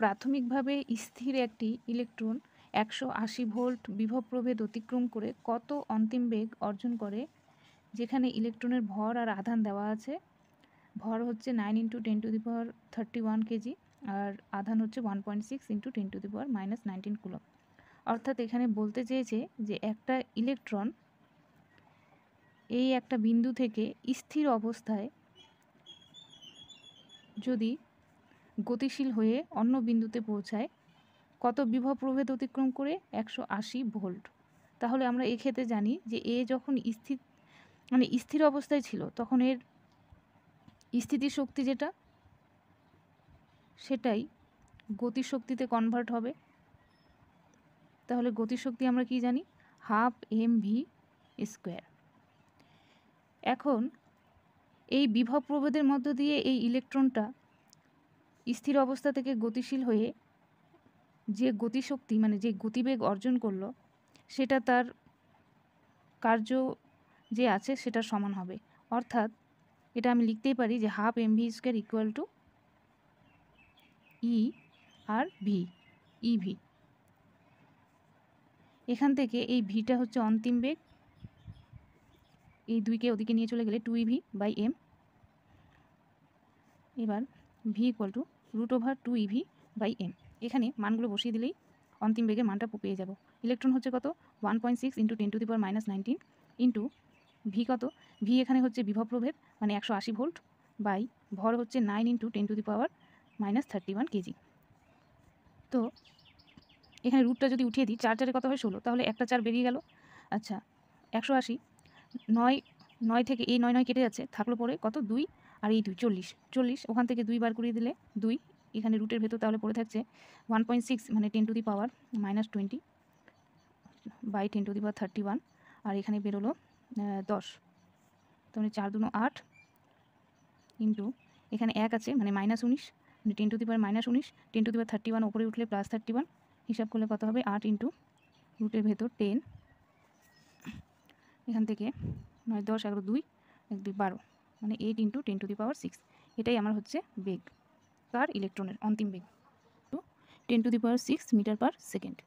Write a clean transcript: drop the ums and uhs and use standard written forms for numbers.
প্রাথমিকভাবে স্থির একটি ইলেকট্রন 180 ভোল্ট বিভব প্রভেদ অতিক্রম করে কত অন্তিম বেগ অর্জন করে, যেখানে ইলেকট্রনের ভর আর আধান দেওয়া আছে। ভর হচ্ছে 9 × 10⁻31 কেজি আর আধান হচ্ছে 1.6 × 10⁻−19 কুলম্ব। অর্থাৎ এখানে বলতে চেয়েছে যে একটা ইলেকট্রন এই একটা বিন্দু থেকে স্থির অবস্থায় যদি গতিশীল হয়ে অন্য বিন্দুতে পৌঁছায় কত বিভব প্রভেদ অতিক্রম করে, 180 ভোল্ট। তাহলে আমরা এক্ষেত্রে জানি যে এ যখন স্থির অবস্থায় ছিল তখন এর স্থিতির শক্তি যেটা সেটাই গতিশক্তিতে কনভার্ট হবে। তাহলে গতিশক্তি আমরা কি জানি, 12 mv²। এখন এই বিভব প্রভেদের মধ্য দিয়ে এই ইলেকট্রনটা স্থির অবস্থা থেকে গতিশীল হয়ে যে গতিশক্তি যে গতিবেগ অর্জন করলো সেটা তার কার্য যে আছে সেটার সমান হবে। অর্থাৎ এটা আমি লিখতেই পারি যে 12 mv² ইকুয়াল টু ই আর ভি, ইভি। এখান থেকে এই ভিটা হচ্ছে অন্তিম বেগ, এই দুইকে ওদিকে নিয়ে চলে গেলে 2ev/m। এবার ভি ইকুয়াল টু √2ev/m। এখানে মানগুলো বসিয়ে দিলেই অন্তিম বেগের মানটা পেয়ে যাব। ইলেকট্রন হচ্ছে কত, 1.6 × 10⁻−19 ইন্টু ভি কত, ভি এখানে হচ্ছে বিভব প্রভেদ 180 ভোল্ট বাই ভর হচ্ছে 9 × 10⁻−31 কেজি। তো এখানে রুটটা যদি উঠিয়ে দিই, 4 4 কত হয় 16, তাহলে একটা 4 বেরিয়ে গেল। আচ্ছা 180, 9 থেকে এই 9 9 কেটে যাচ্ছে, থাকলো পরে কত, 2 আর এই 2, 40। ওখান থেকে 2 বার করিয়ে দিলে 2, এখানে রুটের ভেতর তাহলে পড়ে থাকছে 1.6 10⁻20 বাই 10⁻31 আর এখানে বেরোলো 10। তাহলে 4 2 8 ইন্টু এখানে 1 আছে -19 10⁻−19 10⁻31 ওপরে উঠলে +31, হিসাব করলে কত হবে 8 ইন্টু রুটের ভেতর 10, এখান থেকে 9 10 11 2 1 2 12 8 × 10⁻6। এটাই আমার হচ্ছে বেগ, কার, ইলেকট্রনের অন্তিম বেগ, 10⁻6 মিটার/সেকেন্ড।